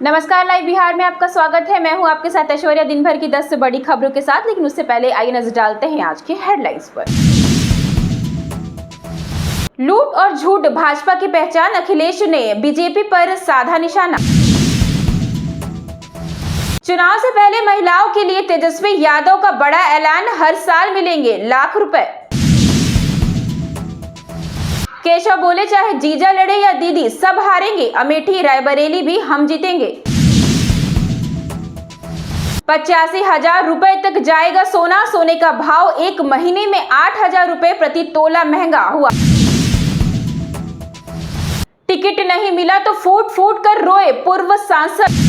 नमस्कार, लाइव बिहार में आपका स्वागत है। मैं हूं आपके साथ ऐश्वर्या। दिन भर की 10 से बड़ी खबरों के साथ, लेकिन उससे पहले आइए नजर डालते हैं आज के हेडलाइंस पर। लूट और झूठ भाजपा की पहचान, अखिलेश ने बीजेपी पर साधा निशाना। चुनाव से पहले महिलाओं के लिए तेजस्वी यादव का बड़ा ऐलान, हर साल मिलेंगे लाख रुपए। केशव बोले, चाहे जीजा लड़े या दीदी, सब हारेंगे, अमेठी रायबरेली भी हम जीतेंगे। 85,000 रुपए तक जाएगा सोना, सोने का भाव एक महीने में 8,000 रुपए प्रति तोला महंगा हुआ। टिकट नहीं मिला तो फूट फूट कर रोए पूर्व सांसद।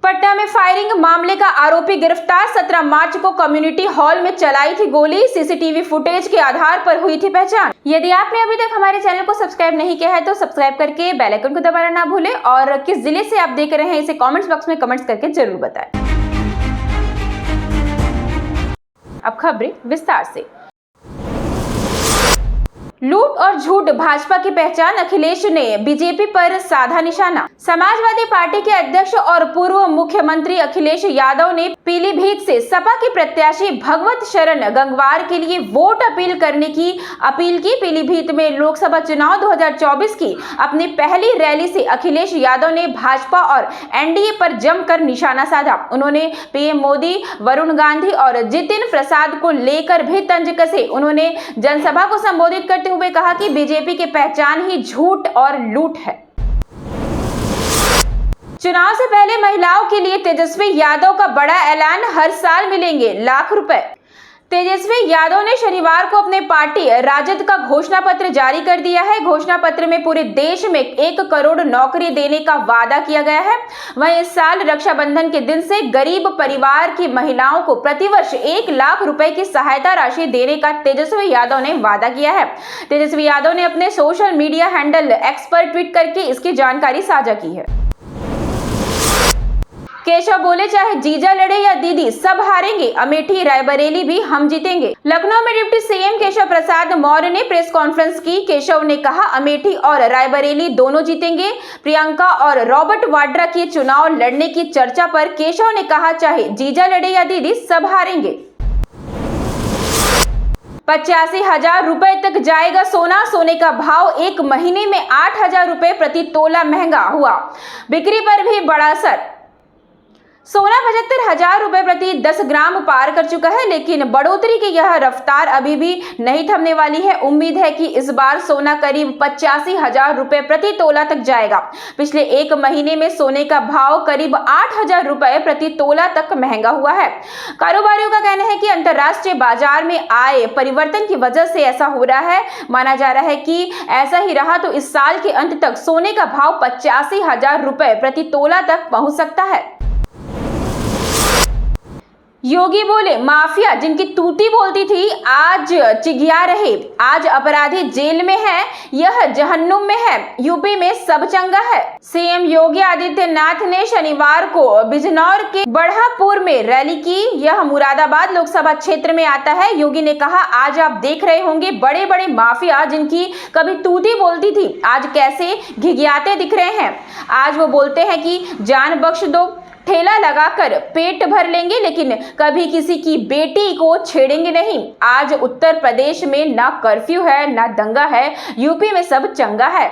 पटना में फायरिंग मामले का आरोपी गिरफ्तार, 17 मार्च को कम्युनिटी हॉल में चलाई थी गोली, सीसीटीवी फुटेज के आधार पर हुई थी पहचान। यदि आपने अभी तक हमारे चैनल को सब्सक्राइब नहीं किया है तो सब्सक्राइब करके बेल आइकन को दबाना ना भूलें, और किस जिले से आप देख रहे हैं इसे कमेंट्स बॉक्स में कमेंट्स करके जरूर बताएं। अब खबरें विस्तार से। लूट और झूठ भाजपा की पहचान, अखिलेश ने बीजेपी पर साधा निशाना। समाजवादी पार्टी के अध्यक्ष और पूर्व मुख्यमंत्री अखिलेश यादव ने पीलीभीत से सपा के प्रत्याशी भगवत शरण गंगवार के लिए वोट अपील करने की अपील की। पीलीभीत में लोकसभा चुनाव 2024 की अपनी पहली रैली से अखिलेश यादव ने भाजपा और एनडीए पर जमकर निशाना साधा। उन्होंने पीएम मोदी, वरुण गांधी और जितिन प्रसाद को लेकर भी तंज कसे। उन्होंने जनसभा को संबोधित करते हुए कहा कि बीजेपी की पहचान ही झूठ और लूट है। चुनाव से पहले महिलाओं के लिए तेजस्वी यादव का बड़ा ऐलान, हर साल मिलेंगे लाख रुपए। तेजस्वी यादव ने शनिवार को अपने पार्टी राजद का घोषणा पत्र जारी कर दिया है। घोषणा पत्र में पूरे देश में 1 करोड़ नौकरी देने का वादा किया गया है। वहीं इस साल रक्षाबंधन के दिन से गरीब परिवार की महिलाओं को प्रतिवर्ष 1 लाख रुपए की सहायता राशि देने का तेजस्वी यादव ने वादा किया है। तेजस्वी यादव ने अपने सोशल मीडिया हैंडल एक्स पर ट्वीट करके इसकी जानकारी साझा की है। केशव बोले, चाहे जीजा लड़े या दीदी, सब हारेंगे, अमेठी रायबरेली भी हम जीतेंगे। लखनऊ में डिप्टी सीएम केशव प्रसाद मौर्य ने प्रेस कॉन्फ्रेंस की। केशव ने कहा, अमेठी और रायबरेली दोनों जीतेंगे। प्रियंका और रॉबर्ट वाड्रा की चुनाव लड़ने की चर्चा पर केशव ने कहा, चाहे जीजा लड़े या दीदी, सब हारेंगे। 85,000 रुपए तक जाएगा सोना, सोने का भाव एक महीने में 8,000 रुपए प्रति तोला महंगा हुआ। बिक्री पर भी बड़ा असर। सोना 75,000 रुपए प्रति 10 ग्राम पार कर चुका है, लेकिन बढ़ोतरी की यह रफ्तार अभी भी नहीं थमने वाली है। उम्मीद है कि इस बार सोना करीब 85,000 रुपए प्रति तोला तक जाएगा। पिछले एक महीने में सोने का भाव करीब 8,000 रुपए प्रति तोला तक महंगा हुआ है। कारोबारियों का कहना है कि अंतर्राष्ट्रीय बाजार में आए परिवर्तन की वजह से ऐसा हो रहा है। माना जा रहा है कि ऐसा ही रहा तो इस साल के अंत तक सोने का भाव 85,000 रुपए प्रति तोला तक पहुंच सकता है। योगी बोले, माफिया जिनकी तूती बोलती थी आज चिघिया रहे। आज अपराधी जेल में है, यह जहन्नुम में है। यूपी में सब चंगा है। सीएम योगी आदित्यनाथ ने शनिवार को बिजनौर के बढ़ापुर में रैली की। यह मुरादाबाद लोकसभा क्षेत्र में आता है। योगी ने कहा, आज आप देख रहे होंगे बड़े बड़े माफिया जिनकी कभी तूती बोलती थी आज कैसे घिघियाते दिख रहे हैं। आज वो बोलते हैं कि जान बख्श दो, ठेला लगाकर पेट भर लेंगे, लेकिन कभी किसी की बेटी को छेड़ेंगे नहीं। आज उत्तर प्रदेश में ना कर्फ्यू है ना दंगा है, यूपी में सब चंगा है।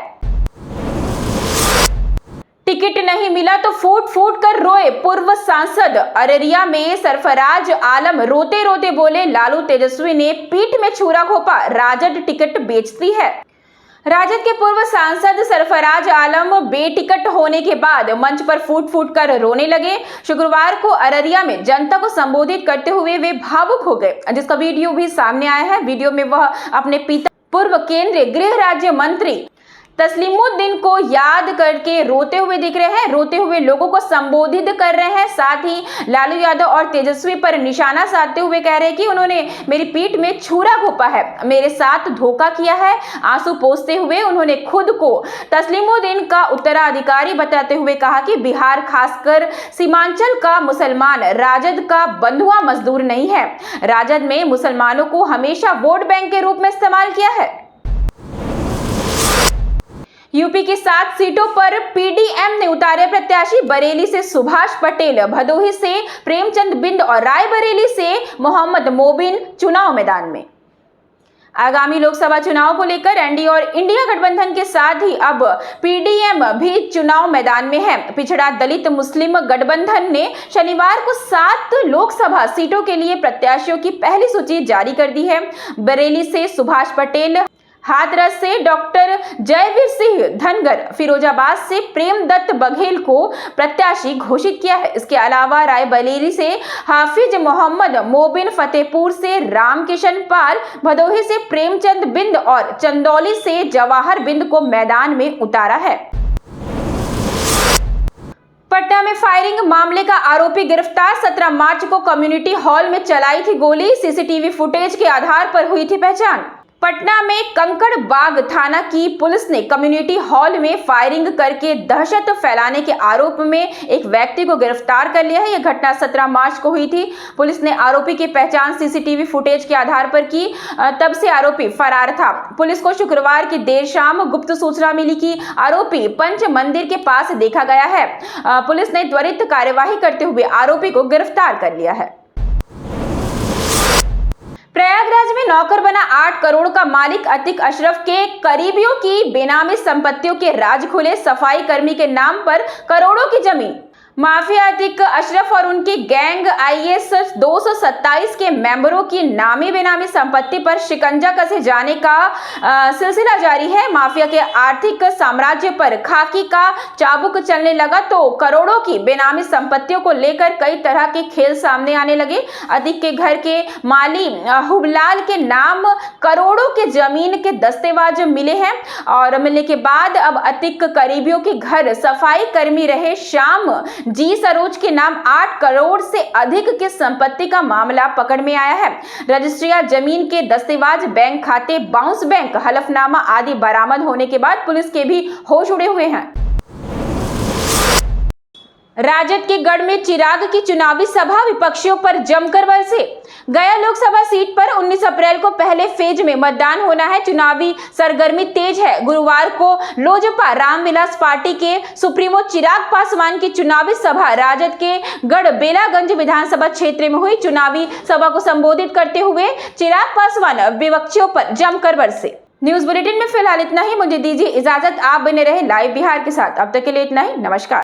टिकट नहीं मिला तो फूट फूट कर रोए पूर्व सांसद। अररिया में सरफराज आलम रोते रोते बोले, लालू तेजस्वी ने पीठ में छुरा घोंपा, राजद टिकट बेचती है। राजद के पूर्व सांसद सरफराज आलम बेटिकट होने के बाद मंच पर फूट फूट कर रोने लगे। शुक्रवार को अररिया में जनता को संबोधित करते हुए वे भावुक हो गए, जिसका वीडियो भी सामने आया है। वीडियो में वह अपने पिता पूर्व केंद्रीय गृह राज्य मंत्री तस्लीमुद्दीन को याद करके रोते हुए दिख रहे हैं, रोते हुए लोगों को संबोधित कर रहे हैं। साथ ही लालू यादव और तेजस्वी पर निशाना साधते हुए कह रहे हैं कि उन्होंने मेरी पीठ में छुरा घोंपा है, मेरे साथ धोखा किया है। आंसू पोंछते हुए उन्होंने खुद को तस्लीमुद्दीन का उत्तराधिकारी बताते हुए कहा कि बिहार, खासकर सीमांचल का मुसलमान राजद का बंधुआ मजदूर नहीं है। राजद में मुसलमानों को हमेशा वोट बैंक के रूप में इस्तेमाल किया है। यूपी की 7 सीटों पर पीडीएम ने उतारे प्रत्याशी। बरेली से सुभाष पटेल, भदोही से प्रेमचंद बिंद और रायबरेली से मोहम्मद मोबिन चुनाव मैदान में। आगामी लोकसभा चुनाव को लेकर एनडीए और इंडिया गठबंधन के साथ ही अब पीडीएम भी चुनाव मैदान में है। पिछड़ा दलित मुस्लिम गठबंधन ने शनिवार को 7 लोकसभा सीटों के लिए प्रत्याशियों की पहली सूची जारी कर दी है। बरेली से सुभाष पटेल, हाथरस से डॉक्टर जयवीर सिंह धनगर, फिरोजाबाद से प्रेमदत्त बघेल को प्रत्याशी घोषित किया है। इसके अलावा रायबरेली से हाफिज मोहम्मद मोबिन, फतेहपुर से रामकिशन पाल, भदोही से प्रेमचंद बिंद और चंदौली से जवाहर बिंद को मैदान में उतारा है। पटना में फायरिंग मामले का आरोपी गिरफ्तार। 17 मार्च को कम्युनिटी हॉल में चलाई थी गोली। सीसीटीवी फुटेज के आधार पर हुई थी पहचान। पटना में कंकड़बाग थाना की पुलिस ने कम्युनिटी हॉल में फायरिंग करके दहशत फैलाने के आरोप में एक व्यक्ति को गिरफ्तार कर लिया है। यह घटना 17 मार्च को हुई थी। पुलिस ने आरोपी की पहचान सीसीटीवी फुटेज के आधार पर की। तब से आरोपी फरार था। पुलिस को शुक्रवार की देर शाम गुप्त सूचना मिली कि आरोपी पंच मंदिर के पास देखा गया है। पुलिस ने त्वरित कार्यवाही करते हुए आरोपी को गिरफ्तार कर लिया है। प्रयागराज में नौकर बना 8 करोड़ का मालिक अतीक अशरफ के करीबियों की बेनामी संपत्तियों के राज खुले। सफाई कर्मी के नाम पर करोड़ों की जमीन। माफिया अतीक अशरफ और उनकी गैंग आईएस 227 के मेंबरों की नामी बेनामी संपत्ति पर शिकंजा कसे जाने का सिलसिला जारी है। माफिया के आर्थिक साम्राज्य पर खाकी का चाबुक चलने लगा तो करोड़ों की बेनामी संपत्तियों को लेकर कई तरह के खेल सामने आने लगे। अतीक के घर के माली हुबलाल के नाम करोड़ों के जमीन के दस्तावेज मिले हैं और मिलने के बाद अब अतीक करीबियों के घर सफाई कर्मी रहे श्याम जी सरोज के नाम 8 करोड़ से अधिक की संपत्ति का मामला पकड़ में आया है। रजिस्ट्रियां, जमीन के दस्तावेज, बैंक खाते, बाउंस बैंक, हलफनामा आदि बरामद होने के बाद पुलिस के भी होश उड़े हुए हैं। राजद के गढ़ में चिराग की चुनावी सभा, विपक्षियों पर जमकर बरसे। गया लोकसभा सीट पर 19 अप्रैल को पहले फेज में मतदान होना है। चुनावी सरगर्मी तेज है। गुरुवार को लोजपा रामविलास पार्टी के सुप्रीमो चिराग पासवान की चुनावी सभा राजद के गढ़ बेलागंज विधानसभा क्षेत्र में हुई। चुनावी सभा को संबोधित करते हुए चिराग पासवान विपक्षियों पर जमकर बरसे। न्यूज बुलेटिन में फिलहाल इतना ही। मुझे दीजिए इजाजत। आप बने रहे लाइव बिहार के साथ। अब तक के लिए इतना ही। नमस्कार।